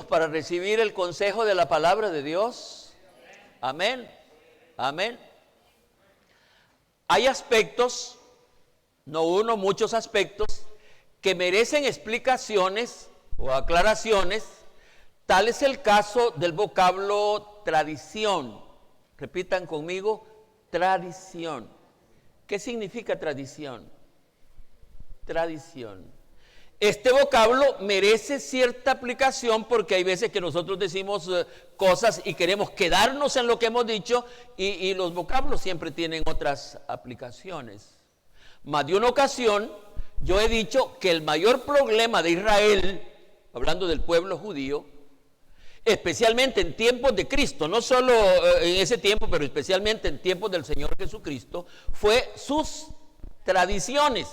Para recibir el consejo de la palabra de Dios. Amén. Amén. Hay aspectos, no uno, muchos aspectos, que merecen explicaciones o aclaraciones. Tal es el caso del vocablo tradición. Repitan conmigo, tradición. ¿Qué significa tradición? Tradición. Este vocablo merece cierta aplicación porque hay veces que nosotros decimos cosas y queremos quedarnos en lo que hemos dicho y los vocablos siempre tienen otras aplicaciones. Más de una ocasión yo he dicho que el mayor problema de Israel, hablando del pueblo judío, especialmente en tiempos de Cristo, no solo en ese tiempo, pero especialmente en tiempos del Señor Jesucristo, fue sus tradiciones.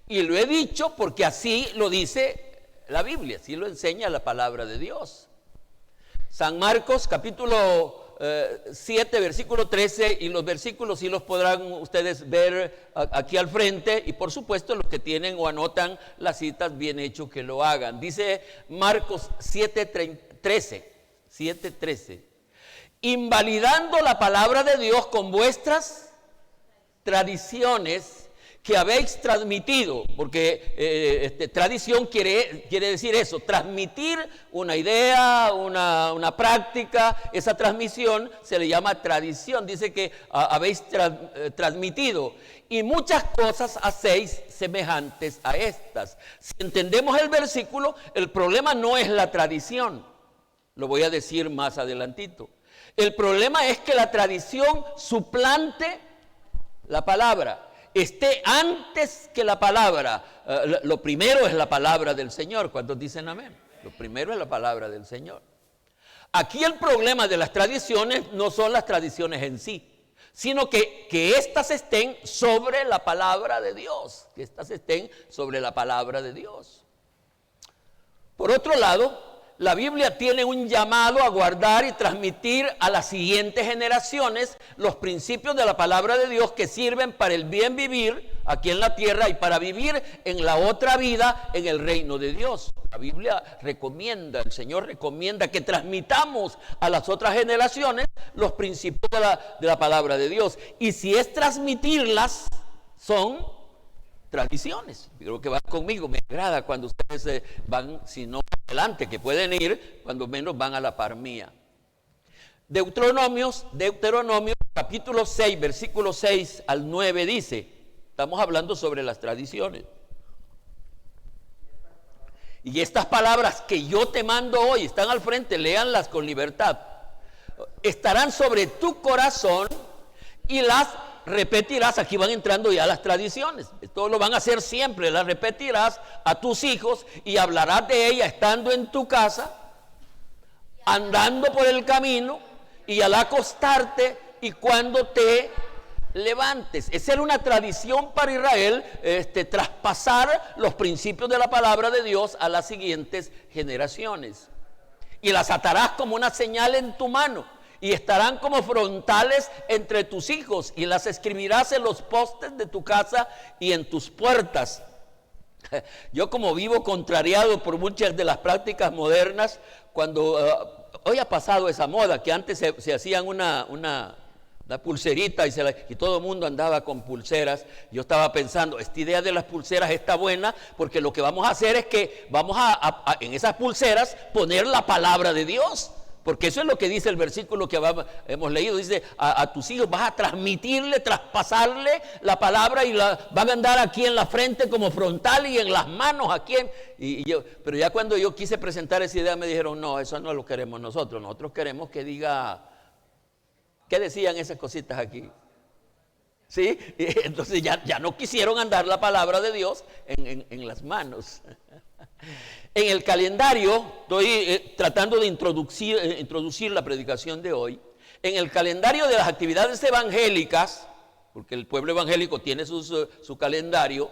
Y lo he dicho porque así lo dice la Biblia, así lo enseña la palabra de Dios. San Marcos capítulo 7, versículo 13, y los versículos sí los podrán ustedes ver aquí al frente, y por supuesto los que tienen o anotan las citas, bien hecho que lo hagan. Dice Marcos 7:13, invalidando la palabra de Dios con vuestras tradiciones que habéis transmitido, porque tradición quiere decir eso, transmitir una idea, una práctica. Esa transmisión se le llama tradición. Dice que habéis transmitido, y muchas cosas hacéis semejantes a estas. Si entendemos el versículo, el problema no es la tradición, lo voy a decir más adelantito. El problema es que la tradición suplante la palabra, esté antes que la palabra. Lo primero es la palabra del Señor. ¿Cuántos dicen amén? Lo primero es la palabra del Señor. Aquí el problema de las tradiciones no son las tradiciones en sí, sino que éstas estén sobre la palabra de Dios. Que éstas estén sobre la palabra de Dios. Por otro lado, la Biblia tiene un llamado a guardar y transmitir a las siguientes generaciones los principios de la palabra de Dios que sirven para el bien vivir aquí en la tierra y para vivir en la otra vida en el reino de Dios. La Biblia recomienda, el Señor recomienda que transmitamos a las otras generaciones los principios de la palabra de Dios. Y si es transmitirlas, son tradiciones. Creo que van conmigo, me agrada cuando ustedes van, si no adelante, que pueden ir, cuando menos van a la par mía. Deuteronomio capítulo 6, versículo 6 al 9 dice, estamos hablando sobre las tradiciones. Y estas palabras que yo te mando hoy, están al frente, léanlas con libertad. Estarán sobre tu corazón y las repetirás. Aquí van entrando ya las tradiciones. Esto lo van a hacer siempre. Las repetirás a tus hijos y hablarás de ella estando en tu casa, andando por el camino y al acostarte y cuando te levantes. Esa era una tradición para Israel, traspasar los principios de la palabra de Dios a las siguientes generaciones. Y las atarás como una señal en tu mano y estarán como frontales entre tus hijos, y las escribirás en los postes de tu casa y en tus puertas. Yo, como vivo contrariado por muchas de las prácticas modernas, cuando hoy ha pasado esa moda que antes se hacían una pulserita y todo el mundo andaba con pulseras. Yo estaba pensando, esta idea de las pulseras está buena, porque lo que vamos a hacer es que vamos a en esas pulseras poner la palabra de Dios. Porque eso es lo que dice el versículo que hemos leído. Dice, a tus hijos vas a transmitirle, traspasarle la palabra y van a andar aquí en la frente como frontal y en las manos aquí. Pero ya cuando yo quise presentar esa idea me dijeron, no, eso no lo queremos nosotros. Nosotros queremos que diga, ¿qué decían esas cositas aquí? ¿Sí? Entonces ya no quisieron andar la palabra de Dios en las manos. En el calendario, estoy tratando de introducir la predicación de hoy. En el calendario de las actividades evangélicas, porque el pueblo evangélico tiene su calendario,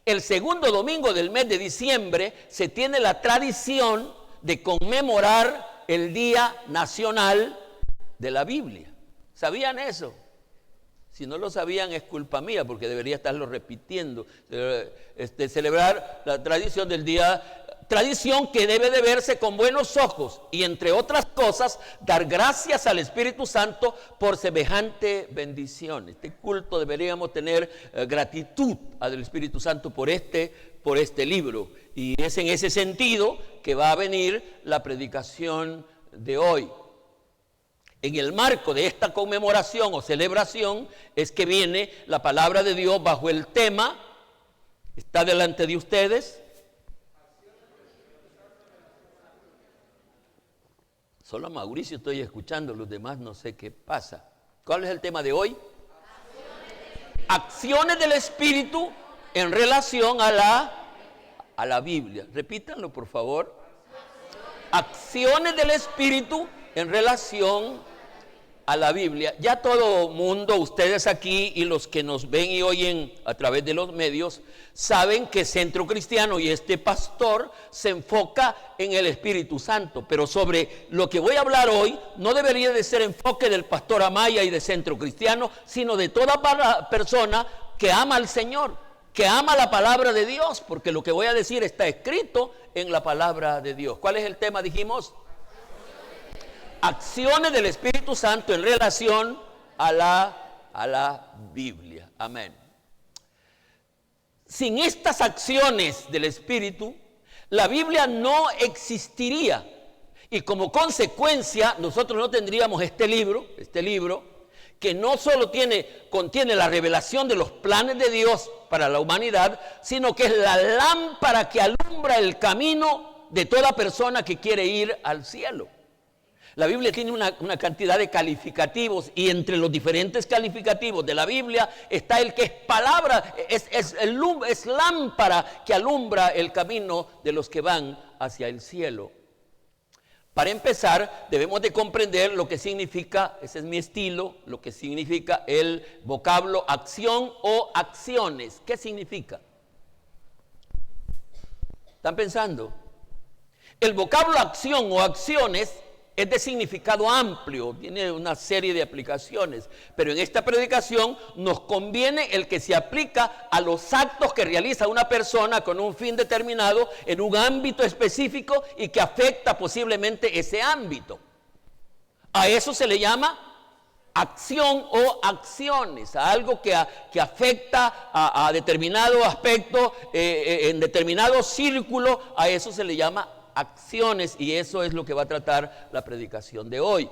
el segundo domingo del mes de diciembre se tiene la tradición de conmemorar el Día Nacional de la Biblia. ¿Sabían eso? Si no lo sabían es culpa mía, porque debería estarlo repitiendo. Celebrar la tradición del día, tradición que debe de verse con buenos ojos y, entre otras cosas, dar gracias al Espíritu Santo por semejante bendición. Este culto deberíamos tener gratitud al Espíritu Santo por este libro. Y es en ese sentido que va a venir la predicación de hoy. En el marco de esta conmemoración o celebración es que viene la palabra de Dios bajo el tema, está delante de ustedes. Solo a Mauricio estoy escuchando, los demás no sé qué pasa. ¿Cuál es el tema de hoy? Acciones del Espíritu en relación a la Biblia. Repítanlo, por favor. Acciones del Espíritu en relación a la Biblia. Ya todo mundo, ustedes aquí y los que nos ven y oyen a través de los medios, saben que Centro Cristiano y este pastor se enfoca en el Espíritu Santo. Pero sobre lo que voy a hablar hoy no debería de ser enfoque del pastor Amaya y de Centro Cristiano, sino de toda persona que ama al Señor, que ama la palabra de Dios, porque lo que voy a decir está escrito en la palabra de Dios. ¿Cuál es el tema? Dijimos, acciones del Espíritu Santo en relación a la Biblia. Amén. Sin estas acciones del Espíritu, la Biblia no existiría. Y como consecuencia, nosotros no tendríamos este libro que no solo contiene la revelación de los planes de Dios para la humanidad, sino que es la lámpara que alumbra el camino de toda persona que quiere ir al cielo. La Biblia tiene una cantidad de calificativos y entre los diferentes calificativos de la Biblia está el que es palabra, es lámpara que alumbra el camino de los que van hacia el cielo. Para empezar, debemos de comprender lo que significa, ese es mi estilo, lo que significa el vocablo acción o acciones. ¿Qué significa? ¿Están pensando? El vocablo acción o acciones es de significado amplio, tiene una serie de aplicaciones, pero en esta predicación nos conviene el que se aplica a los actos que realiza una persona con un fin determinado en un ámbito específico y que afecta posiblemente ese ámbito. A eso se le llama acción o acciones, a algo que afecta a determinado aspecto, en determinado círculo, a eso se le llama acciones, y eso es lo que va a tratar la predicación de hoy.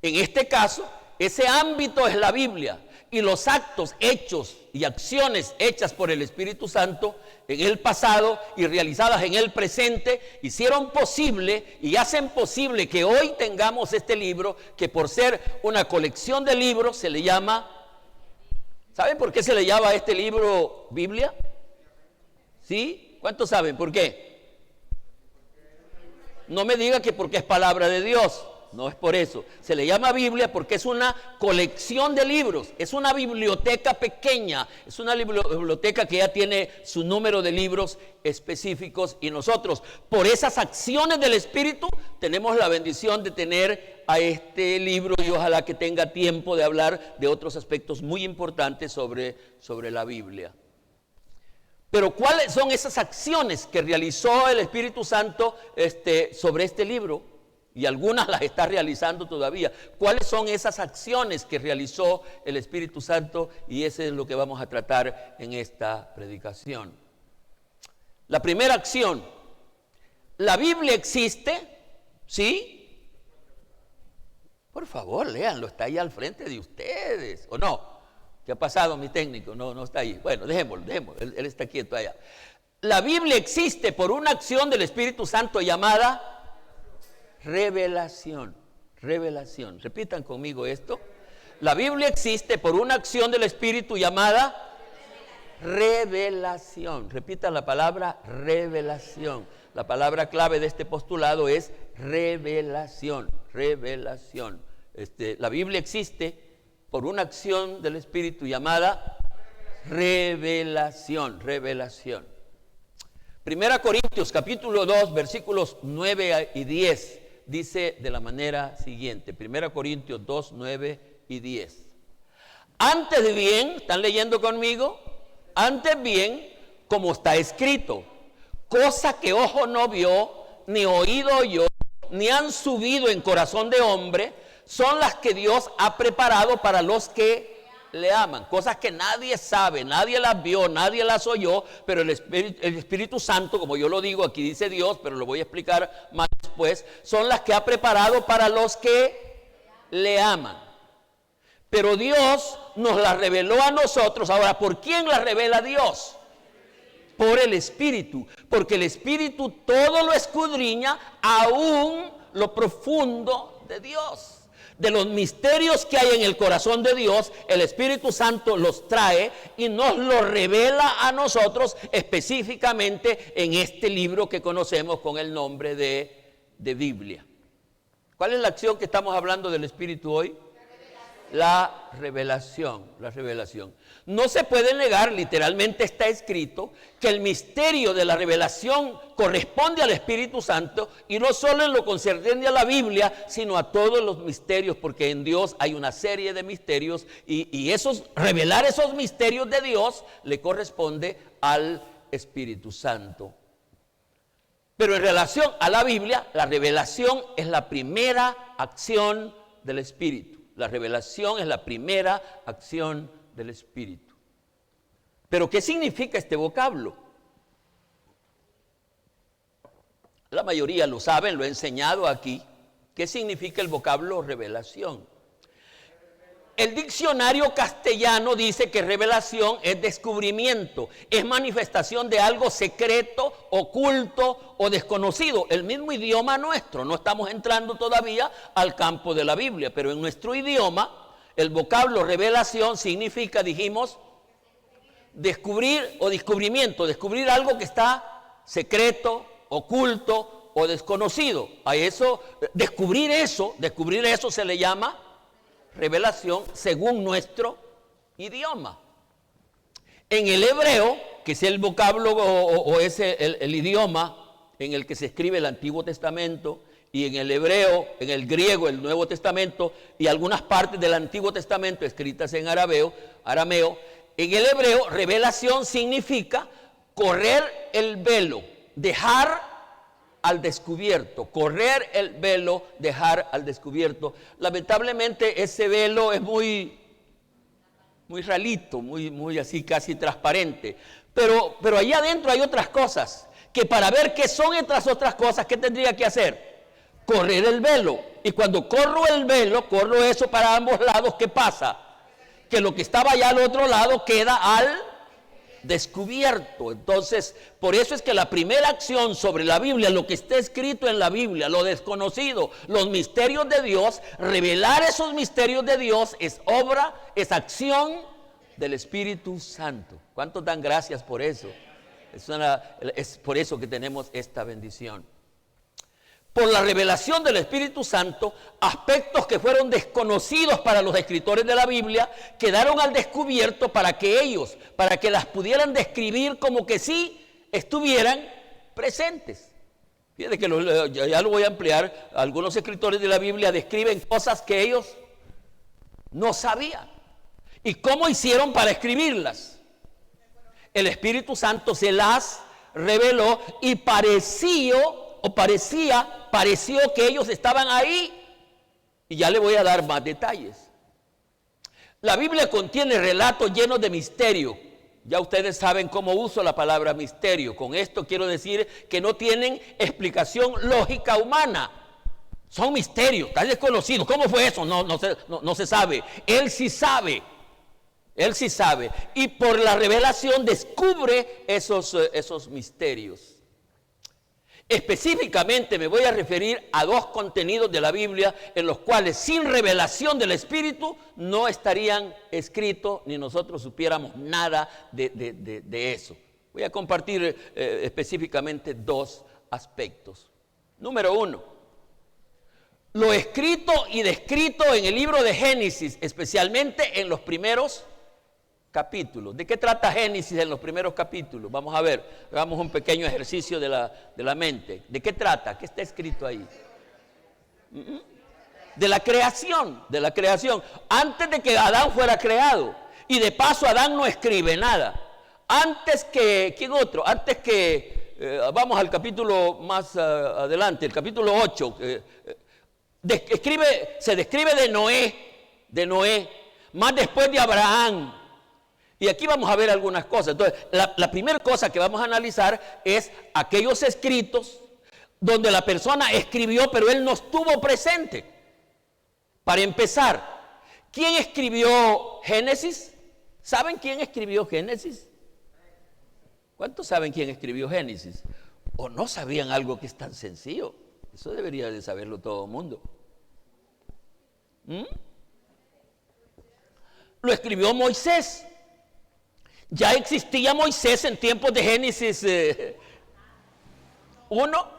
En este caso, ese ámbito es la Biblia, y los actos, hechos y acciones hechas por el Espíritu Santo en el pasado y realizadas en el presente hicieron posible y hacen posible que hoy tengamos este libro, que por ser una colección de libros se le llama, ¿saben por qué se le llama a este libro Biblia? ¿Sí? ¿Cuántos saben por qué? No me diga que porque es palabra de Dios, no es por eso. Se le llama Biblia porque es una colección de libros, es una biblioteca pequeña, es una biblioteca que ya tiene su número de libros específicos, y nosotros, por esas acciones del Espíritu, tenemos la bendición de tener a este libro, y ojalá que tenga tiempo de hablar de otros aspectos muy importantes sobre la Biblia. Pero ¿cuáles son esas acciones que realizó el Espíritu Santo sobre este libro? Y algunas las está realizando todavía. ¿Cuáles son esas acciones que realizó el Espíritu Santo? Y eso es lo que vamos a tratar en esta predicación. La primera acción. La Biblia existe, ¿sí? Por favor, léanlo, está ahí al frente de ustedes. ¿O no? ¿Qué ha pasado, mi técnico? No está ahí. Bueno, dejémoslo. Él está quieto allá. La Biblia existe por una acción del Espíritu Santo llamada revelación. Revelación. Repitan conmigo esto. La Biblia existe por una acción del Espíritu llamada revelación. Repitan la palabra revelación. La palabra clave de este postulado es revelación. Revelación. La Biblia existe por una acción del Espíritu llamada revelación. Revelación. 1 Corintios capítulo 2 versículos 9 y 10 dice de la manera siguiente. 1 Corintios 2, 9 y 10. Antes bien, ¿están leyendo conmigo? Antes bien, como está escrito, cosa que ojo no vio, ni oído oyó, ni han subido en corazón de hombre, son las que Dios ha preparado para los que le aman. Cosas que nadie sabe, nadie las vio, nadie las oyó, pero el Espíritu Santo, como yo lo digo, aquí dice Dios, pero lo voy a explicar más después, son las que ha preparado para los que le aman. Pero Dios nos las reveló a nosotros. Ahora, ¿por quién las revela Dios? Por el Espíritu, porque el Espíritu todo lo escudriña, aún lo profundo de Dios. De los misterios que hay en el corazón de Dios, el Espíritu Santo los trae y nos los revela a nosotros específicamente en este libro que conocemos con el nombre de Biblia. ¿Cuál es la acción que estamos hablando del Espíritu hoy? La revelación, la revelación. No se puede negar, literalmente está escrito, que el misterio de la revelación corresponde al Espíritu Santo y no solo en lo concerniente a la Biblia, sino a todos los misterios, porque en Dios hay una serie de misterios y revelar esos misterios de Dios le corresponde al Espíritu Santo. Pero en relación a la Biblia, la revelación es la primera acción del Espíritu. La revelación es la primera acción del Espíritu. ¿Pero qué significa este vocablo? La mayoría lo saben, lo he enseñado aquí. ¿Qué significa el vocablo revelación? El diccionario castellano dice que revelación es descubrimiento, es manifestación de algo secreto, oculto o desconocido. El mismo idioma nuestro, no estamos entrando todavía al campo de la Biblia, pero en nuestro idioma el vocablo revelación significa, dijimos, descubrir o descubrimiento, descubrir algo que está secreto, oculto o desconocido. A eso, descubrir eso se le llama revelación según nuestro idioma. En el hebreo, que es el vocablo o es el idioma en el que se escribe el Antiguo Testamento, y en el hebreo, en el griego, el Nuevo Testamento, y algunas partes del Antiguo Testamento escritas en arameo, en el hebreo, revelación significa correr el velo, dejar al descubierto, correr el velo, dejar al descubierto. Lamentablemente ese velo es muy ralito, muy así casi transparente. Pero allá adentro hay otras cosas, que para ver qué son estas otras cosas, ¿qué tendría que hacer? Correr el velo. Y cuando corro el velo, corro eso para ambos lados, ¿qué pasa? Que lo que estaba allá al otro lado queda al descubierto. Entonces, por eso es que la primera acción sobre la Biblia, lo que está escrito en la Biblia, lo desconocido, los misterios de Dios, revelar esos misterios de Dios es obra, es acción del Espíritu Santo. ¿Cuántos dan gracias por eso? Es por eso que tenemos esta bendición. Por la revelación del Espíritu Santo, aspectos que fueron desconocidos para los escritores de la Biblia, quedaron al descubierto para que las pudieran describir como que sí estuvieran presentes. Fíjense que ya lo voy a ampliar. Algunos escritores de la Biblia describen cosas que ellos no sabían. ¿Y cómo hicieron para escribirlas? El Espíritu Santo se las reveló y pareció que ellos estaban ahí, y ya le voy a dar más detalles. La Biblia contiene relatos llenos de misterio. Ya ustedes saben cómo uso la palabra misterio. Con esto quiero decir que no tienen explicación lógica humana. Son misterios, están desconocidos. ¿Cómo fue eso? No se sabe. Él sí sabe. Él sí sabe. Y por la revelación descubre esos misterios. Específicamente me voy a referir a dos contenidos de la Biblia en los cuales sin revelación del Espíritu no estarían escritos ni nosotros supiéramos nada de eso. Voy a compartir específicamente dos aspectos. Número uno, lo escrito y descrito en el libro de Génesis, especialmente en los primeros capítulos. ¿De qué trata Génesis en los primeros capítulos? Vamos a ver, hagamos un pequeño ejercicio de la mente. ¿De qué trata? ¿Qué está escrito ahí? De la creación, antes de que Adán fuera creado. Y de paso Adán no escribe nada. Antes que, ¿quién otro? Antes que, vamos al capítulo más adelante, el capítulo 8, se describe de Noé, más después de Abraham. Y aquí vamos a ver algunas cosas. Entonces, la primera cosa que vamos a analizar es aquellos escritos donde la persona escribió, pero él no estuvo presente. Para empezar, ¿quién escribió Génesis? ¿Saben quién escribió Génesis? ¿Cuántos saben quién escribió Génesis? ¿O no sabían algo que es tan sencillo? Eso debería de saberlo todo el mundo. Lo escribió Moisés. Ya existía Moisés en tiempos de Génesis 1.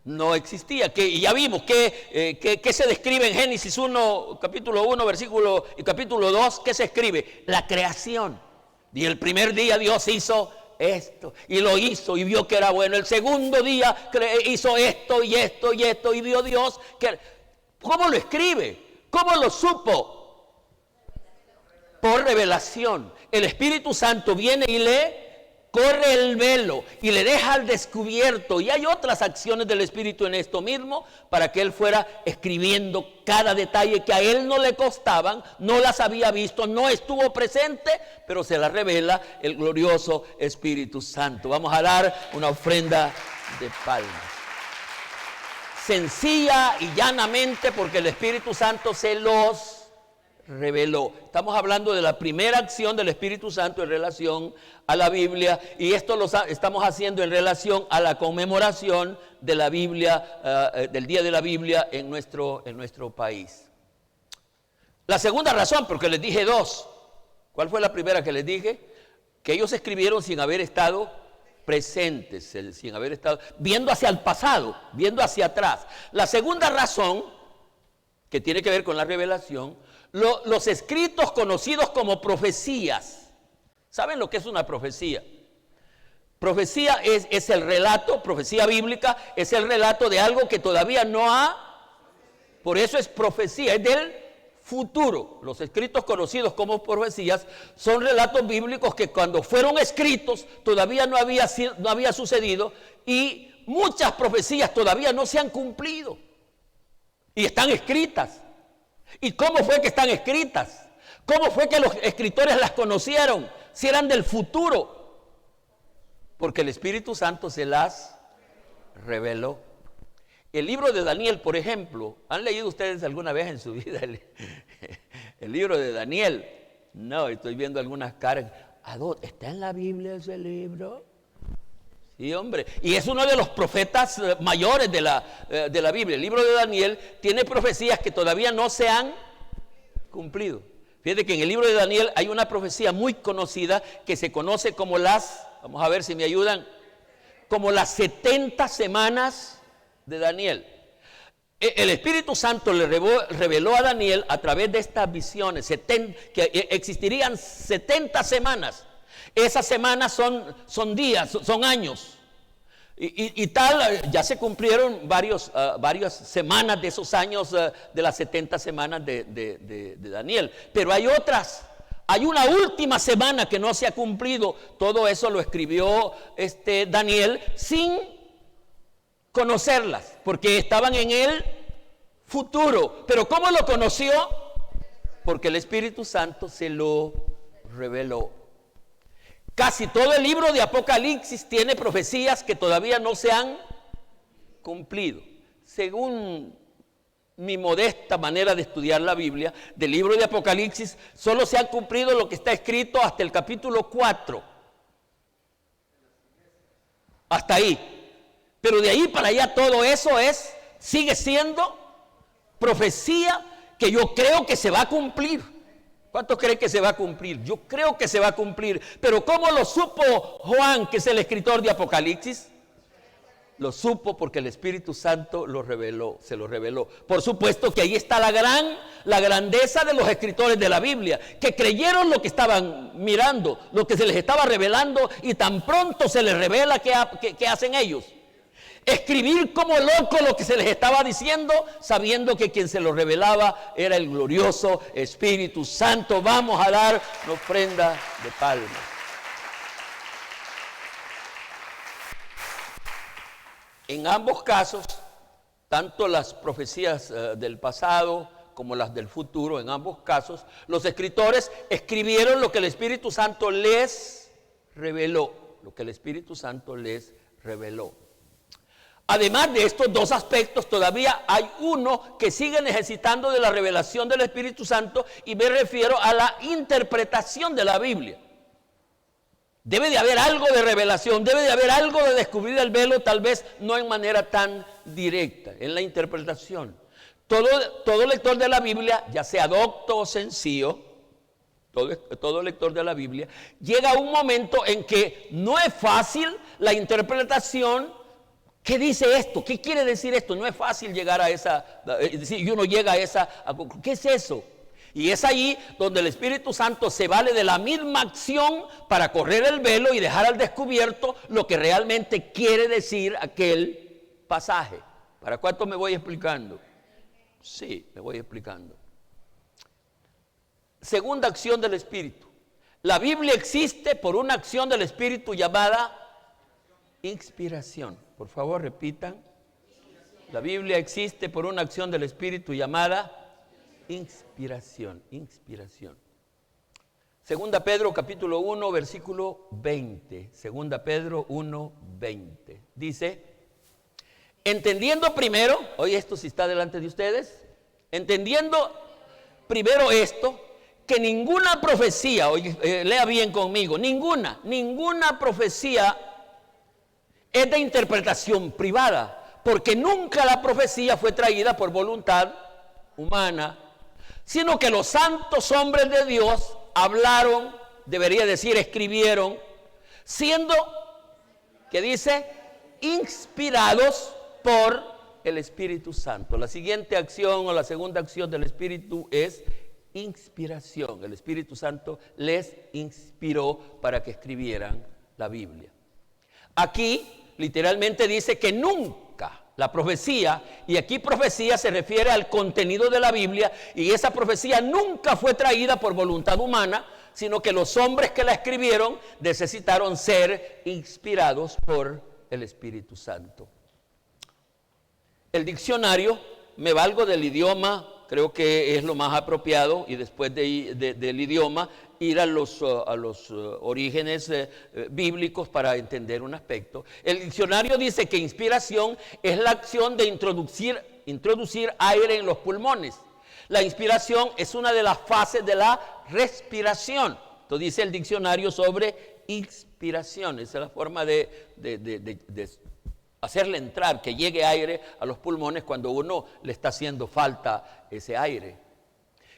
No existía. Y ya vimos que se describe en Génesis 1, capítulo 1, versículo y capítulo 2. ¿Qué se escribe? La creación. Y el primer día Dios hizo esto y lo hizo y vio que era bueno. El segundo día hizo esto y esto y esto y vio Dios que... ¿Cómo lo escribe? ¿Cómo lo supo? Por revelación. El Espíritu Santo viene y le corre el velo y le deja al descubierto. Y hay otras acciones del Espíritu en esto mismo para que él fuera escribiendo cada detalle que a él no le costaban, no las había visto, no estuvo presente, pero se las revela el glorioso Espíritu Santo. Vamos a dar una ofrenda de palmas. Sencilla y llanamente porque el Espíritu Santo se los reveló. Estamos hablando de la primera acción del Espíritu Santo en relación a la Biblia, y esto lo estamos haciendo en relación a la conmemoración de la Biblia, del Día de la Biblia en nuestro país. La segunda razón, porque les dije dos. ¿Cuál fue la primera que les dije? Que ellos escribieron sin haber estado presentes, sin haber estado viendo hacia el pasado, viendo hacia atrás. La segunda razón, que tiene que ver con la revelación, los escritos conocidos como profecías. ¿Saben lo que es una profecía? Profecía es el relato, profecía bíblica es el relato de algo que todavía no ha, por eso es profecía, es del futuro. Los escritos conocidos como profecías son relatos bíblicos que cuando fueron escritos todavía no había sucedido, y muchas profecías todavía no se han cumplido y están escritas. ¿Y cómo fue que están escritas? ¿Cómo fue que los escritores las conocieron? Si eran del futuro. Porque el Espíritu Santo se las reveló. El libro de Daniel, por ejemplo, ¿han leído ustedes alguna vez en su vida el libro de Daniel? No, estoy viendo algunas caras. ¿Está en la Biblia ese libro? Sí, hombre. Y es uno de los profetas mayores de la Biblia. El libro de Daniel tiene profecías que todavía no se han cumplido. Fíjate que en el libro de Daniel hay una profecía muy conocida que se conoce como vamos a ver si me ayudan, como las 70 semanas de Daniel. El Espíritu Santo le reveló a Daniel a través de estas visiones que existirían 70 semanas. Esas semanas son días, son años. Y tal, ya se cumplieron varias semanas de esos años de las 70 semanas de Daniel. Pero hay otras. Hay una última semana que no se ha cumplido. Todo eso lo escribió Daniel sin conocerlas, porque estaban en el futuro. Pero ¿cómo lo conoció? Porque el Espíritu Santo se lo reveló. Casi todo el libro de Apocalipsis tiene profecías que todavía no se han cumplido. Según mi modesta manera de estudiar la Biblia, del libro de Apocalipsis, solo se ha cumplido lo que está escrito hasta el capítulo 4. Hasta ahí. Pero de ahí para allá todo eso sigue siendo profecía que yo creo que se va a cumplir. ¿Cuántos creen que se va a cumplir? Yo creo que se va a cumplir. Pero ¿cómo lo supo Juan, que es el escritor de Apocalipsis? Lo supo porque el Espíritu Santo lo reveló, se lo reveló. Por supuesto que ahí está la grandeza de los escritores de la Biblia, que creyeron lo que estaban mirando, lo que se les estaba revelando, y tan pronto se les revela, ¿qué hacen ellos? Escribir como loco lo que se les estaba diciendo, sabiendo que quien se lo revelaba era el glorioso Espíritu Santo. Vamos a dar una ofrenda de palmas. En ambos casos, tanto las profecías del pasado como las del futuro, en ambos casos, los escritores escribieron lo que el Espíritu Santo les reveló. Lo que el Espíritu Santo les reveló. Además de estos dos aspectos, todavía hay uno que sigue necesitando de la revelación del Espíritu Santo, y me refiero a la interpretación de la Biblia. Debe de haber algo de revelación, debe de haber algo de descubrir el velo, tal vez no en manera tan directa, en la interpretación. Todo lector de la Biblia, ya sea docto o sencillo, todo lector de la Biblia, llega a un momento en que no es fácil la interpretación. ¿Qué dice esto? ¿Qué quiere decir esto? No es fácil llegar a esa, y uno llega a esa, ¿qué es eso? Y es allí donde el Espíritu Santo se vale de la misma acción para correr el velo y dejar al descubierto lo que realmente quiere decir aquel pasaje. ¿Para cuánto me voy explicando? Sí, me voy explicando. Segunda acción del Espíritu. La Biblia existe por una acción del Espíritu llamada inspiración. Por favor, repitan. La Biblia existe por una acción del Espíritu llamada inspiración. Segunda Pedro capítulo 1 versículo 20. Segunda Pedro 1, 20. Dice: entendiendo primero, oye esto si está delante de ustedes, entendiendo primero esto, que ninguna profecía, oye, lea bien conmigo, ninguna profecía es de interpretación privada, porque nunca la profecía fue traída por voluntad humana, sino que los santos hombres de Dios hablaron, debería decir escribieron, siendo, ¿qué dice? Inspirados por el Espíritu Santo. La siguiente acción o la segunda acción del Espíritu es inspiración. El Espíritu Santo les inspiró para que escribieran la Biblia. Aquí literalmente dice que nunca la profecía, y aquí profecía se refiere al contenido de la Biblia, y esa profecía nunca fue traída por voluntad humana, sino que los hombres que la escribieron necesitaron ser inspirados por el Espíritu Santo. El diccionario, me valgo del idioma, creo que es lo más apropiado, y después del idioma ir a los orígenes bíblicos para entender un aspecto. El diccionario dice que inspiración es la acción de introducir aire en los pulmones. La inspiración es una de las fases de la respiración. Entonces dice el diccionario sobre inspiración. Esa es la forma de hacerle entrar, que llegue aire a los pulmones cuando uno le está haciendo falta ese aire.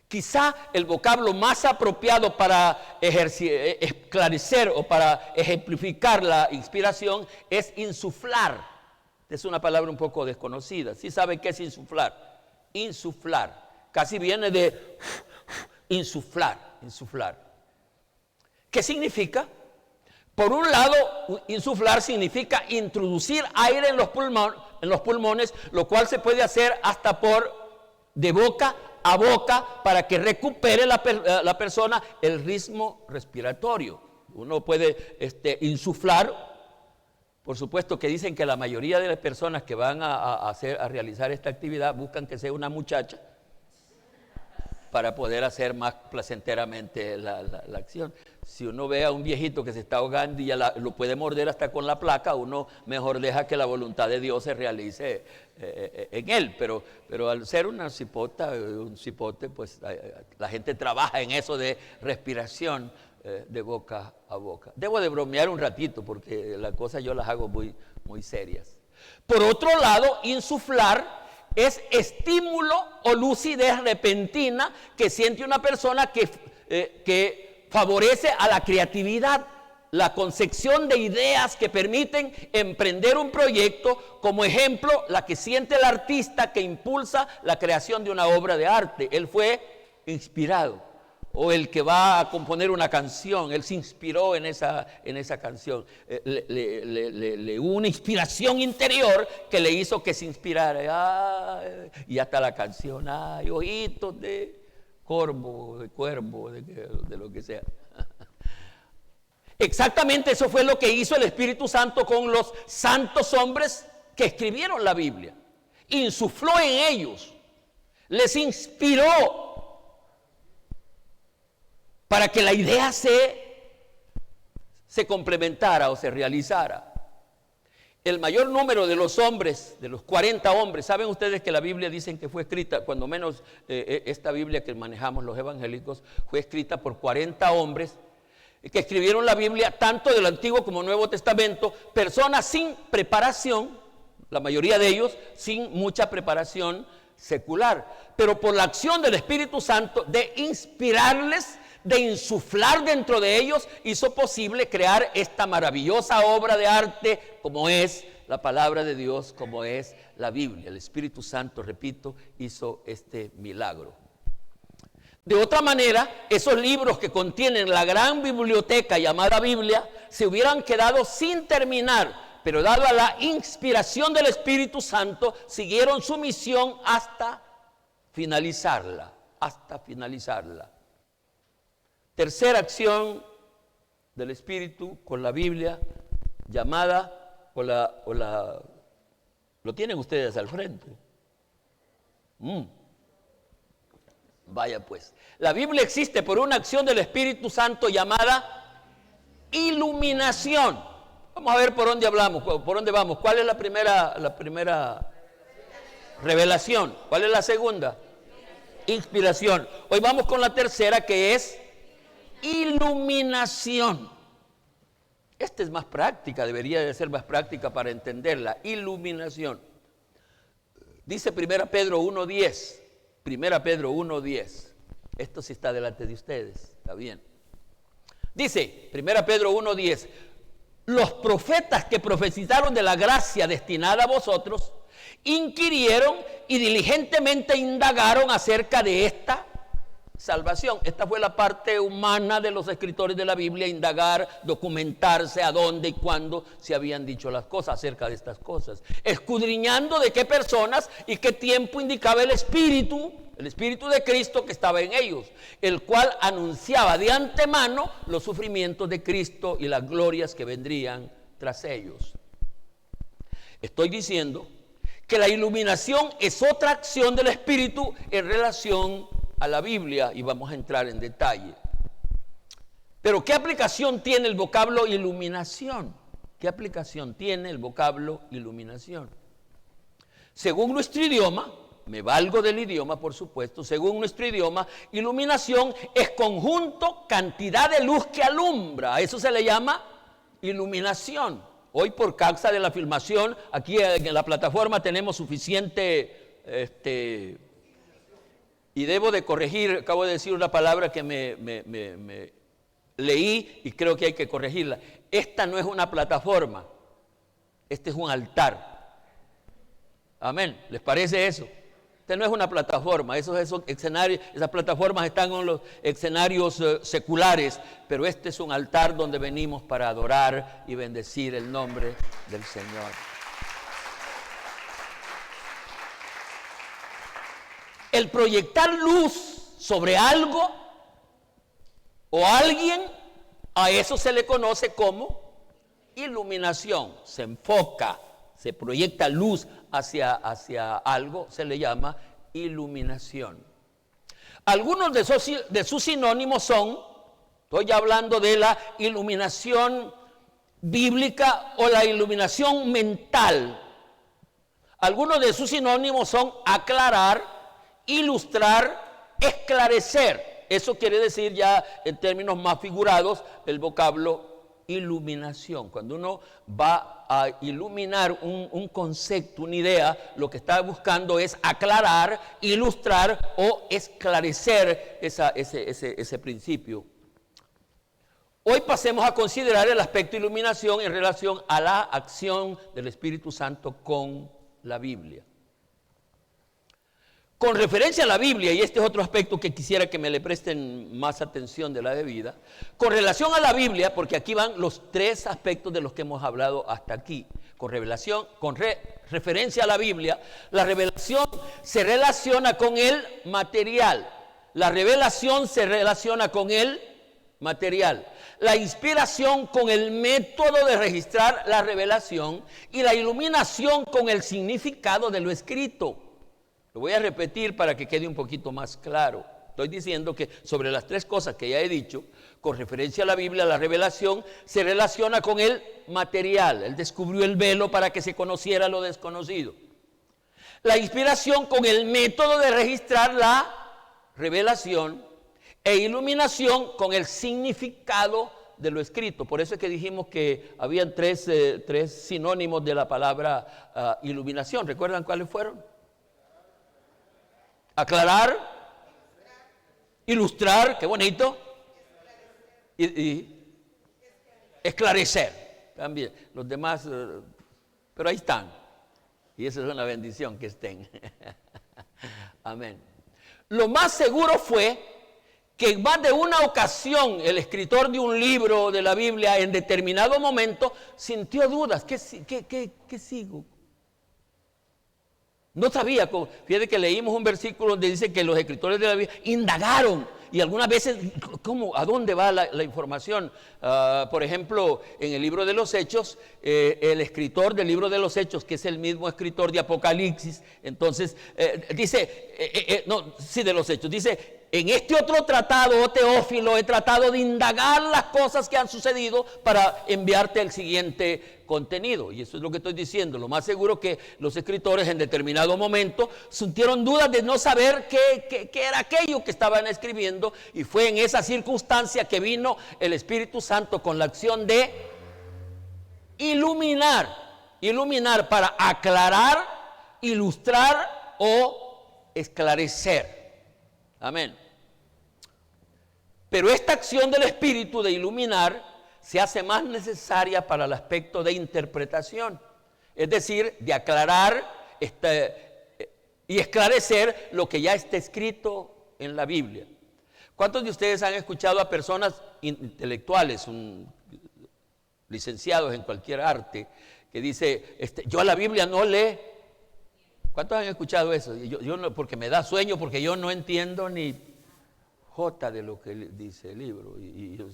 Quizá el vocablo más apropiado para esclarecer o para ejemplificar la inspiración es insuflar. Es una palabra un poco desconocida. ¿Sí saben qué es insuflar? Insuflar. Casi viene de insuflar. ¿Qué significa? Por un lado, insuflar significa introducir aire en los pulmones, lo cual se puede hacer hasta de boca a boca para que recupere la persona el ritmo respiratorio. Uno puede insuflar. Por supuesto que dicen que la mayoría de las personas que van a realizar esta actividad buscan que sea una muchacha para poder hacer más placenteramente la acción. Si uno ve a un viejito que se está ahogando y ya lo puede morder hasta con la placa, uno mejor deja que la voluntad de Dios se realice en él. Pero al ser una cipota, un cipote, pues la gente trabaja en eso de respiración de boca a boca. Debo de bromear un ratito porque las cosas yo las hago muy, muy serias. Por otro lado, insuflar es estímulo o lucidez repentina que siente una persona que favorece a la creatividad, la concepción de ideas que permiten emprender un proyecto, como ejemplo, la que siente el artista que impulsa la creación de una obra de arte. Él fue inspirado, o el que va a componer una canción, él se inspiró en esa canción. Le hubo una inspiración interior que le hizo que se inspirara. Y hasta la canción, ay, ojitos de corvo, de cuervo, de lo que sea. Exactamente eso fue lo que hizo el Espíritu Santo con los santos hombres que escribieron la Biblia. Insufló en ellos, les inspiró para que la idea se complementara o se realizara. El mayor número de los hombres, de los 40 hombres, ¿saben ustedes que la Biblia dicen que fue escrita, cuando menos esta Biblia que manejamos los evangélicos, fue escrita por 40 hombres que escribieron la Biblia, tanto del Antiguo como Nuevo Testamento, personas sin preparación, la mayoría de ellos sin mucha preparación secular, pero por la acción del Espíritu Santo de inspirarles, de insuflar dentro de ellos, hizo posible crear esta maravillosa obra de arte como es la palabra de Dios, como es la Biblia. El Espíritu Santo, repito, hizo este milagro. De otra manera, esos libros que contienen la gran biblioteca llamada Biblia se hubieran quedado sin terminar, pero dada la inspiración del Espíritu Santo, siguieron su misión hasta finalizarla. Tercera acción del Espíritu con la Biblia, llamada, lo tienen ustedes al frente. Vaya pues, la Biblia existe por una acción del Espíritu Santo llamada iluminación. Vamos a ver por dónde hablamos, por dónde vamos. ¿Cuál es la primera revelación? ¿Cuál es la segunda? Inspiración. Hoy vamos con la tercera, que es iluminación. Esta es más práctica, debería de ser más práctica para entenderla. Iluminación. Dice 1 Pedro 1:10. 1 Pedro 1:10. Esto sí está delante de ustedes, está bien. Dice 1 Pedro 1:10. Los profetas que profetizaron de la gracia destinada a vosotros, inquirieron y diligentemente indagaron acerca de esta salvación. Esta fue la parte humana de los escritores de la Biblia, indagar, documentarse a dónde y cuándo se habían dicho las cosas acerca de estas cosas, escudriñando de qué personas y qué tiempo indicaba el Espíritu de Cristo que estaba en ellos, el cual anunciaba de antemano los sufrimientos de Cristo y las glorias que vendrían tras ellos. Estoy diciendo que la iluminación es otra acción del Espíritu en relación a la Biblia, y vamos a entrar en detalle. Pero ¿qué aplicación tiene el vocablo iluminación? ¿Qué aplicación tiene el vocablo iluminación? Según nuestro idioma, me valgo del idioma por supuesto, según nuestro idioma, iluminación es conjunto, cantidad de luz que alumbra. A eso se le llama iluminación. Hoy por causa de la filmación, aquí en la plataforma tenemos suficiente y debo de corregir, acabo de decir una palabra que me leí y creo que hay que corregirla. Esta no es una plataforma, este es un altar. Amén, ¿les parece eso? Este no es una plataforma, esos escenarios, esas plataformas están en los escenarios seculares, pero este es un altar donde venimos para adorar y bendecir el nombre del Señor. El proyectar luz sobre algo o alguien, a eso se le conoce como iluminación. Se enfoca, se proyecta luz hacia algo, se le llama iluminación. Algunos de sus sinónimos son Estoy hablando de la iluminación bíblica o la iluminación mental. Algunos de sus sinónimos son aclarar, ilustrar, esclarecer. Eso quiere decir ya en términos más figurados el vocablo iluminación. Cuando uno va a iluminar un concepto, una idea, lo que está buscando es aclarar, ilustrar o esclarecer ese principio. Hoy pasemos a considerar el aspecto iluminación en relación a la acción del Espíritu Santo con la Biblia. Con referencia a la Biblia, y este es otro aspecto que quisiera que me le presten más atención de la debida, con relación a la Biblia, porque aquí van los tres aspectos de los que hemos hablado hasta aquí. Con referencia a la Biblia, la revelación se relaciona con el material. La revelación se relaciona con el material. La inspiración con el método de registrar la revelación y la iluminación con el significado de lo escrito. Lo voy a repetir para que quede un poquito más claro. Estoy diciendo que sobre las tres cosas que ya he dicho, con referencia a la Biblia, la revelación se relaciona con el material. Él descubrió el velo para que se conociera lo desconocido. La inspiración con el método de registrar la revelación e iluminación con el significado de lo escrito. Por eso es que dijimos que habían tres sinónimos de la palabra iluminación. ¿Recuerdan cuáles fueron? Aclarar, ilustrar, qué bonito, y esclarecer también. Los demás, pero ahí están. Y eso es una bendición que estén. Amén. Lo más seguro fue que en más de una ocasión el escritor de un libro de la Biblia en determinado momento sintió dudas. ¿Qué sigo? No sabía. Fíjate que leímos un versículo donde dice que los escritores de la Biblia indagaron. Y algunas veces, ¿a dónde va la información? Por ejemplo, en el libro de los Hechos, el escritor del libro de los Hechos, que es el mismo escritor de Apocalipsis, entonces dice, de los Hechos, dice, en este otro tratado, oh Teófilo, he tratado de indagar las cosas que han sucedido para enviarte el siguiente contenido. Y eso es lo que estoy diciendo. Lo más seguro que los escritores en determinado momento sintieron dudas de no saber qué era aquello que estaban escribiendo, y fue en esa circunstancia que vino el Espíritu Santo con la acción de iluminar para aclarar, ilustrar o esclarecer. Amén. Pero esta acción del Espíritu de iluminar se hace más necesaria para el aspecto de interpretación, es decir, de aclarar y esclarecer lo que ya está escrito en la Biblia. ¿Cuántos de ustedes han escuchado a personas intelectuales, licenciados en cualquier arte, que dice, yo a la Biblia no leo? ¿Cuántos han escuchado eso? Yo no, porque me da sueño, porque yo no entiendo ni jota de lo que dice el libro, y yo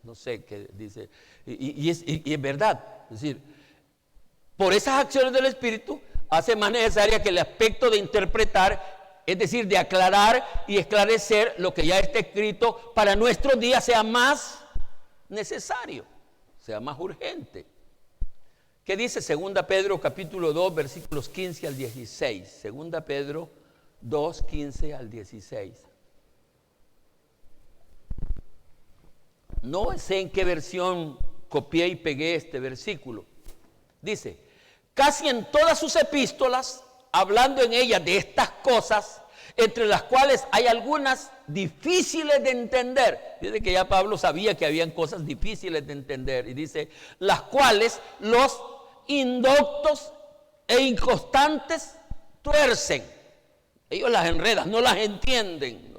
no sé qué dice, y es verdad. Es decir, por esas acciones del Espíritu hace más necesaria que el aspecto de interpretar, es decir, de aclarar y esclarecer lo que ya está escrito, para nuestros días sea más necesario, sea más urgente. ¿Qué dice 2 Pedro capítulo 2 versículos 15 al 16? 2 Pedro 2, 15 al 16. No sé en qué versión copié y pegué este versículo. Dice, casi en todas sus epístolas, hablando en ellas de estas cosas, entre las cuales hay algunas difíciles de entender. Dice que ya Pablo sabía que habían cosas difíciles de entender, y dice, las cuales los indoctos e inconstantes tuercen. Ellos las enredan, no las entienden.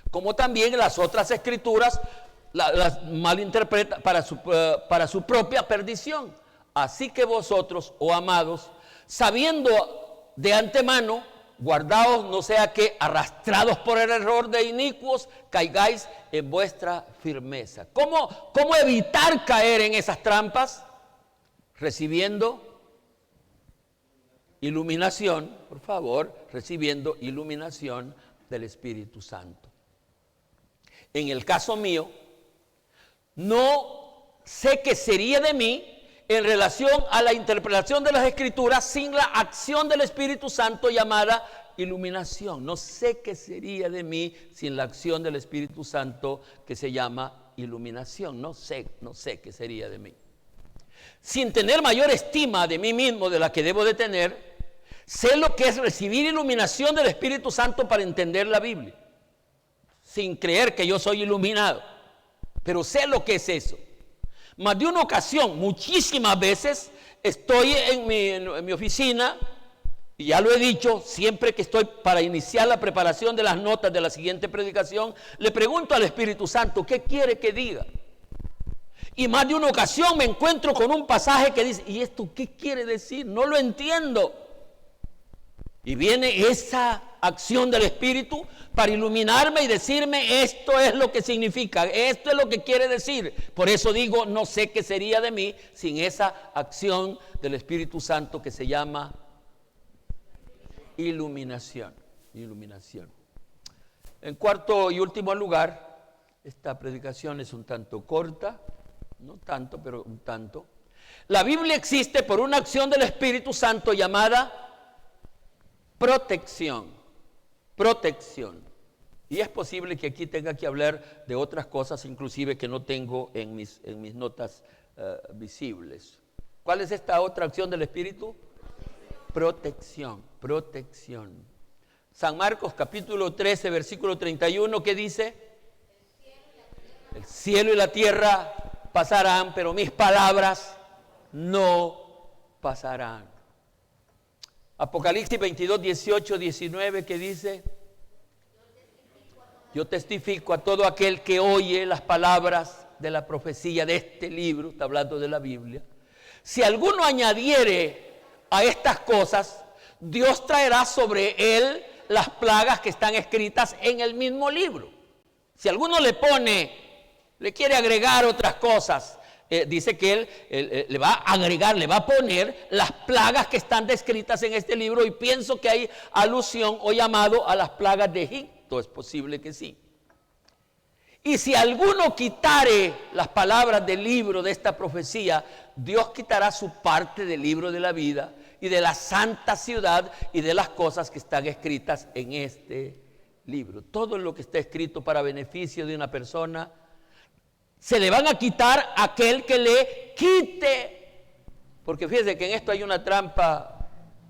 Como también las otras escrituras las malinterpretan para su propia perdición. Así que vosotros, oh amados, sabiendo de antemano, guardaos, no sea que arrastrados por el error de inicuos caigáis en vuestra firmeza. ¿Cómo evitar caer en esas trampas? Recibiendo iluminación, por favor, recibiendo iluminación del Espíritu Santo. en el caso mío, no sé qué sería de mí en relación a la interpretación de las Escrituras sin la acción del Espíritu Santo llamada iluminación. No sé qué sería de mí sin la acción del Espíritu Santo que se llama iluminación. No sé qué sería de mí. Sin tener mayor estima de mí mismo de la que debo de tener, sé lo que es recibir iluminación del Espíritu Santo para entender la Biblia, sin creer que yo soy iluminado, pero sé lo que es eso. Más de una ocasión, muchísimas veces, estoy en mi oficina, y ya lo he dicho, siempre que estoy para iniciar la preparación de las notas de la siguiente predicación, le pregunto al Espíritu Santo, ¿qué quiere que diga? Y más de una ocasión me encuentro con un pasaje que dice, ¿y esto qué quiere decir? No lo entiendo. Y viene esa acción del Espíritu para iluminarme y decirme, esto es lo que significa, esto es lo que quiere decir. Por eso digo, no sé qué sería de mí sin esa acción del Espíritu Santo que se llama iluminación. En cuarto y último lugar, esta predicación es un tanto corta, no tanto, pero un tanto. La Biblia existe por una acción del Espíritu Santo llamada protección. Y es posible que aquí tenga que hablar de otras cosas, inclusive que no tengo en mis notas visibles. ¿Cuál es esta otra acción del Espíritu? Protección. San Marcos capítulo 13, versículo 31, ¿qué dice? El cielo y la tierra pasarán, pero mis palabras no pasarán. Apocalipsis 22, 18, 19, ¿qué dice? Yo testifico a todo aquel que oye las palabras de la profecía de este libro, está hablando de la Biblia. Si alguno añadiere a estas cosas, Dios traerá sobre él las plagas que están escritas en el mismo libro. Si alguno le quiere agregar otras cosas, dice que él le va a agregar, le va a poner las plagas que están descritas en este libro, y pienso que hay alusión o llamado a las plagas de Egipto, es posible que sí. Y si alguno quitare las palabras del libro de esta profecía, Dios quitará su parte del libro de la vida y de la santa ciudad y de las cosas que están escritas en este libro. Todo lo que está escrito para beneficio de una persona, se le van a quitar a aquel que le quite. Porque fíjense que en esto hay una trampa,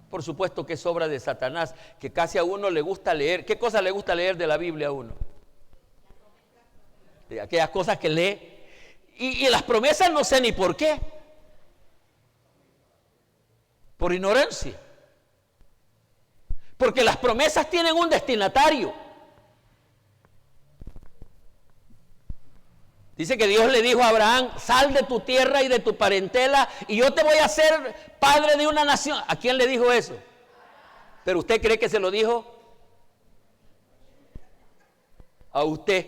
por supuesto que es obra de Satanás, que casi a uno le gusta leer. ¿Qué cosa le gusta leer de la Biblia a uno? De aquellas cosas que lee. Y las promesas no sé ni por qué. Por ignorancia. Porque las promesas tienen un destinatario. Dice que Dios le dijo a Abraham, sal de tu tierra y de tu parentela y yo te voy a hacer padre de una nación. ¿A quién le dijo eso? ¿Pero usted cree que se lo dijo? A usted.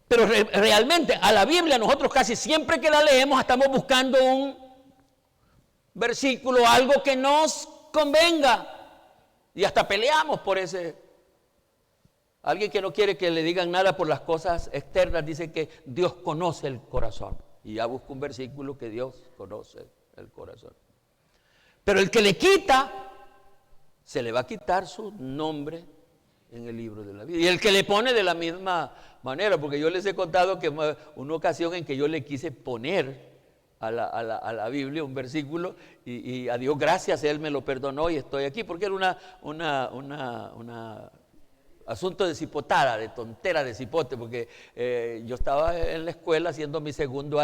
Pero realmente a la Biblia nosotros casi siempre que la leemos estamos buscando un versículo, algo que nos convenga. Y hasta peleamos por ese. Alguien que no quiere que le digan nada por las cosas externas dice que Dios conoce el corazón. Y ya busca un versículo que Dios conoce el corazón. Pero el que le quita, se le va a quitar su nombre en el libro de la vida. Y el que le pone de la misma manera, porque yo les he contado que una ocasión en que yo le quise poner a la Biblia un versículo y a Dios gracias, Él me lo perdonó y estoy aquí, porque era una asunto de cipotada, de tontera de cipote, porque yo estaba en la escuela haciendo mi segundo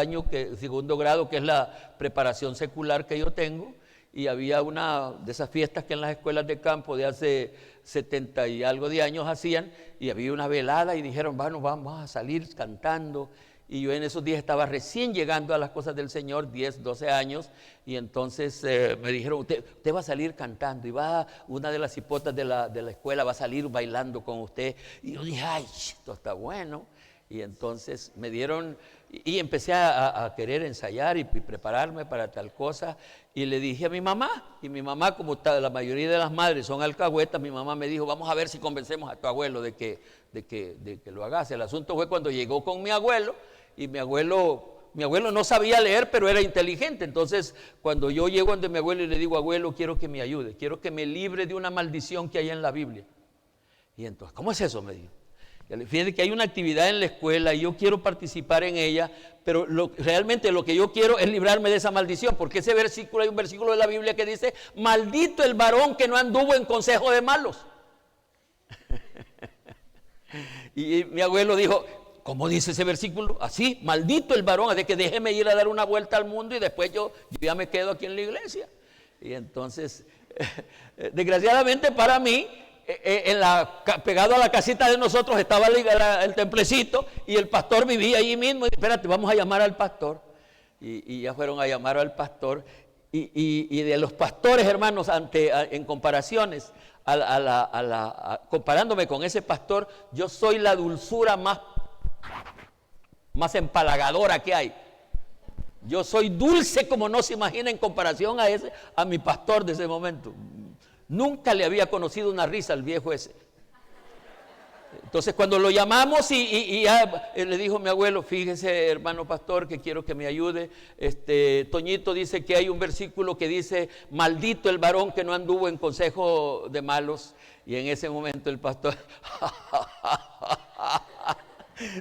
grado, que es la preparación secular que yo tengo, y había una de esas fiestas que en las escuelas de campo de hace 70 y algo de años hacían, y había una velada y dijeron, bueno, vamos a salir cantando. Y yo en esos días estaba recién llegando a las cosas del Señor, 10, 12 años, y entonces me dijeron, usted va a salir cantando, y va una de las cipotas de la escuela, va a salir bailando con usted. Y yo dije, ay, esto está bueno. Y entonces me dieron Y empecé a querer ensayar y prepararme para tal cosa. Y le dije a mi mamá, y mi mamá, como la mayoría de las madres son alcahuetas, mi mamá me dijo, vamos a ver si convencemos a tu abuelo de que lo hagas. El asunto fue cuando llegó con mi abuelo, y mi abuelo no sabía leer, pero era inteligente. Entonces, cuando yo llego ante mi abuelo y le digo, abuelo, quiero que me ayude, quiero que me libre de una maldición que hay en la Biblia. Y entonces, ¿cómo es eso? Me dijo. Fíjense que hay una actividad en la escuela y yo quiero participar en ella, pero realmente lo que yo quiero es librarme de esa maldición, porque hay un versículo de la Biblia que dice, maldito el varón que no anduvo en consejo de malos. Y mi abuelo dijo, ¿cómo dice ese versículo? Así, maldito el varón, así que déjeme ir a dar una vuelta al mundo y después yo ya me quedo aquí en la iglesia. Y entonces, desgraciadamente para mí, pegado a la casita de nosotros estaba el templecito y el pastor vivía allí mismo. Y espérate, vamos a llamar al pastor. Y ya fueron a llamar al pastor. Y de los pastores, hermanos, en comparaciones, comparándome con ese pastor, yo soy la dulzura más empalagadora que hay. Yo soy dulce como no se imagina en comparación a mi pastor de ese momento. Nunca le había conocido una risa al viejo ese. Entonces cuando lo llamamos y le dijo mi abuelo, fíjese hermano pastor que quiero que me ayude, Toñito dice que hay un versículo que dice, maldito el varón que no anduvo en consejo de malos. Y en ese momento el pastor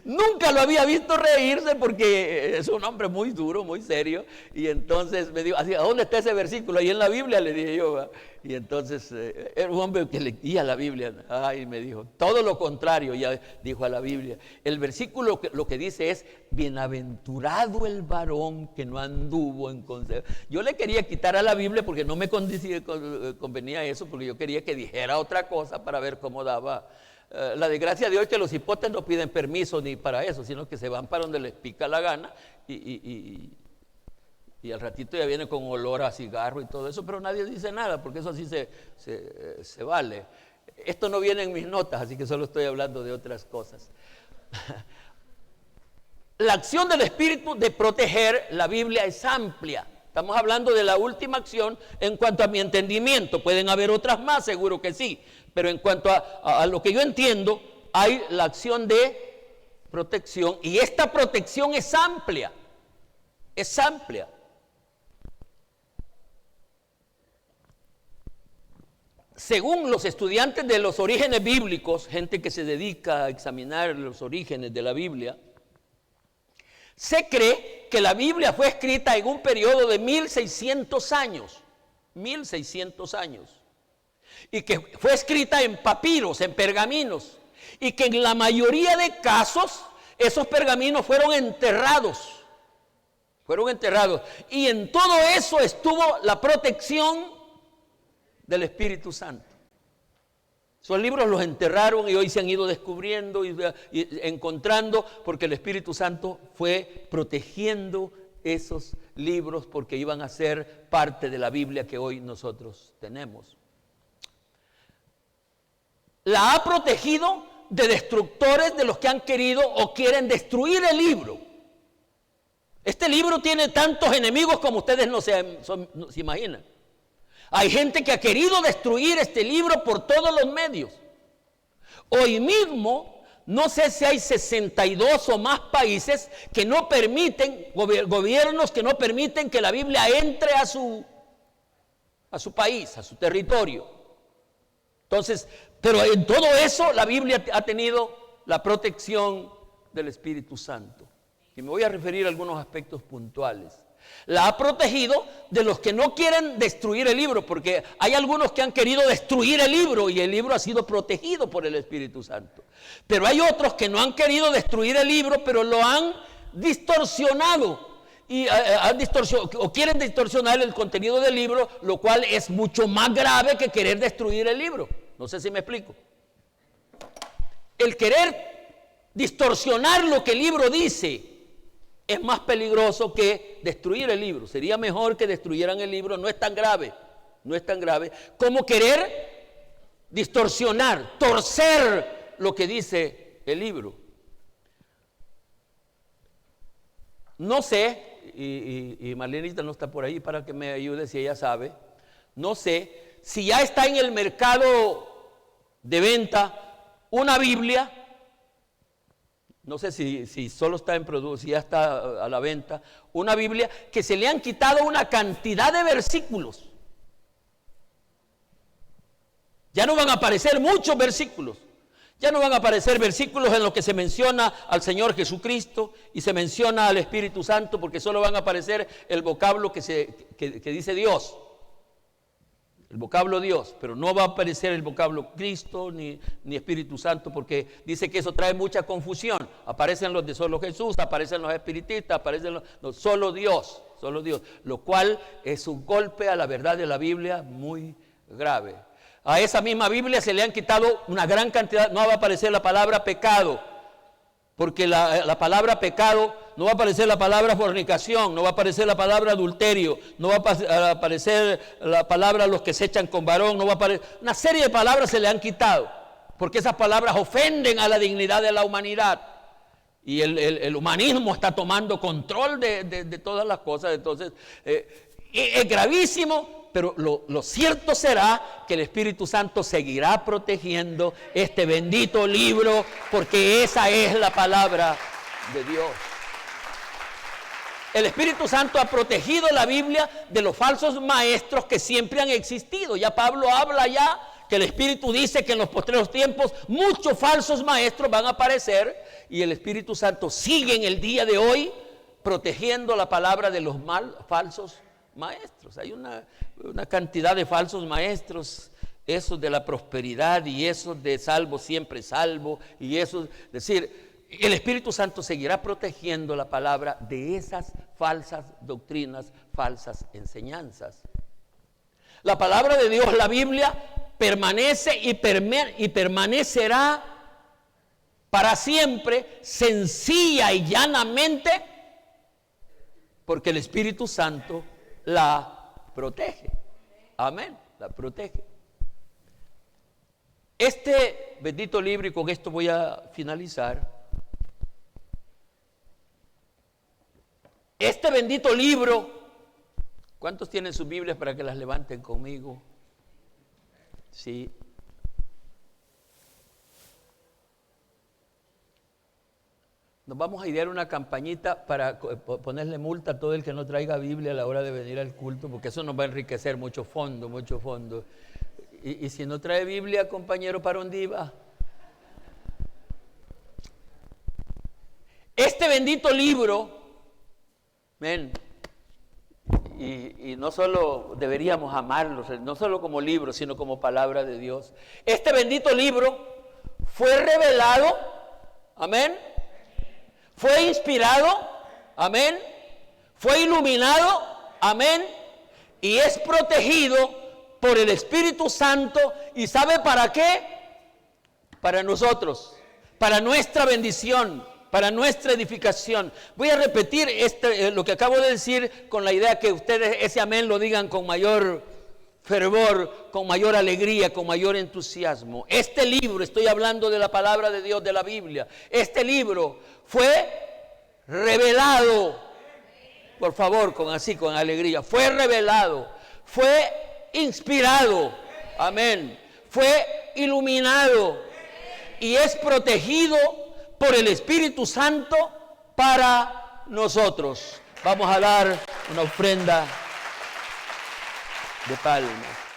nunca lo había visto reírse porque es un hombre muy duro, muy serio. Y entonces me dijo, ¿a dónde está ese versículo? Ahí en la Biblia, le dije yo. Y entonces era un hombre que leía la Biblia. Ay, me dijo, todo lo contrario, ya dijo a la Biblia. El versículo lo que dice es, bienaventurado el varón que no anduvo en consejo. Yo le quería quitar a la Biblia porque no me convenía eso, porque yo quería que dijera otra cosa para ver cómo daba. La desgracia de hoy es que los hipotes no piden permiso ni para eso, sino que se van para donde les pica la gana y al ratito ya viene con olor a cigarro y todo eso, pero nadie dice nada porque eso así se vale. Esto no viene en mis notas, así que solo estoy hablando de otras cosas. La acción del Espíritu de proteger la Biblia es amplia. Estamos hablando de la última acción en cuanto a mi entendimiento. Pueden haber otras más, seguro que sí. Pero en cuanto a lo que yo entiendo, hay la acción de protección. Y esta protección es amplia. Es amplia. Según los estudiantes de los orígenes bíblicos, gente que se dedica a examinar los orígenes de la Biblia, se cree que la Biblia fue escrita en un periodo de 1600 años. 1600 años. Y que fue escrita en papiros, en pergaminos. Y que en la mayoría de casos, esos pergaminos fueron enterrados. Fueron enterrados. Y en todo eso estuvo la protección del Espíritu Santo. Esos libros los enterraron y hoy se han ido descubriendo y encontrando porque el Espíritu Santo fue protegiendo esos libros porque iban a ser parte de la Biblia que hoy nosotros tenemos. La ha protegido de destructores, de los que han querido o quieren destruir el libro. Este libro tiene tantos enemigos como ustedes no se imaginan. Hay gente que ha querido destruir este libro por todos los medios. Hoy mismo, no sé si hay 62 o más países que no permiten, gobiernos que no permiten que la Biblia entre a su país, a su territorio. Entonces, pero en todo eso la Biblia ha tenido la protección del Espíritu Santo. Y me voy a referir a algunos aspectos puntuales. La ha protegido de los que no quieren destruir el libro, porque hay algunos que han querido destruir el libro y el libro ha sido protegido por el Espíritu Santo. Pero hay otros que no han querido destruir el libro, pero lo han distorsionado y o quieren distorsionar el contenido del libro, lo cual es mucho más grave que querer destruir el libro. No sé si me explico. El querer distorsionar lo que el libro dice es más peligroso que destruir el libro. Sería mejor que destruyeran el libro, no es tan grave, no es tan grave como querer distorsionar, torcer lo que dice el libro. No sé, y Marlenita no está por ahí para que me ayude si ella sabe, no sé si ya está en el mercado de venta una Biblia, no sé si solo está en producción, si ya está a la venta, una Biblia que se le han quitado una cantidad de versículos. Ya no van a aparecer muchos versículos. Ya no van a aparecer versículos en los que se menciona al Señor Jesucristo y se menciona al Espíritu Santo, porque solo van a aparecer el vocablo que dice Dios. El vocablo Dios, pero no va a aparecer el vocablo Cristo ni Espíritu Santo, porque dice que eso trae mucha confusión. Aparecen los de solo Jesús, aparecen los espiritistas, aparecen solo Dios, lo cual es un golpe a la verdad de la Biblia muy grave. A esa misma Biblia se le han quitado una gran cantidad, no va a aparecer la palabra pecado, porque la palabra pecado, no va a aparecer la palabra fornicación, no va a aparecer la palabra adulterio, no va a aparecer la palabra los que se echan con varón, no va a aparecer, una serie de palabras se le han quitado, porque esas palabras ofenden a la dignidad de la humanidad. Y el humanismo está tomando control de todas las cosas, entonces es gravísimo. Pero lo cierto será que el Espíritu Santo seguirá protegiendo este bendito libro, porque esa es la palabra de Dios. El Espíritu Santo ha protegido la Biblia de los falsos maestros que siempre han existido. Ya Pablo habla ya que el Espíritu dice que en los postreros tiempos muchos falsos maestros van a aparecer, y el Espíritu Santo sigue en el día de hoy protegiendo la palabra de los falsos maestros. Hay una cantidad de falsos maestros, esos de la prosperidad y esos de salvo siempre salvo, y esos, es decir, el Espíritu Santo seguirá protegiendo la palabra de esas falsas doctrinas, falsas enseñanzas. La palabra de Dios, la Biblia, permanece y permanecerá para siempre, sencilla y llanamente, porque el Espíritu Santo la protege. Amén, la protege. Este bendito libro, y con esto voy a finalizar, este bendito libro, ¿cuántos tienen sus Biblias para que las levanten conmigo? Sí. Nos vamos a idear una campañita para ponerle multa a todo el que no traiga Biblia a la hora de venir al culto, porque eso nos va a enriquecer mucho fondo, mucho fondo. Y si no trae Biblia, compañero, ¿para dónde iba? Este bendito libro, ven, y no solo deberíamos amarlo, no solo como libro, sino como palabra de Dios. Este bendito libro fue revelado, amén, fue inspirado, amén, fue iluminado, amén, y es protegido por el Espíritu Santo. ¿Y sabe para qué? Para nosotros, para nuestra bendición, para nuestra edificación. Voy a repetir lo que acabo de decir, con la idea que ustedes ese amén lo digan con mayor fervor, con mayor alegría, con mayor entusiasmo. Este libro, estoy hablando de la palabra de Dios, de la Biblia. Este libro fue revelado, por favor, con alegría. Fue revelado, fue inspirado, amén. Fue iluminado y es protegido por el Espíritu Santo para nosotros. Vamos a dar una ofrenda de palmas.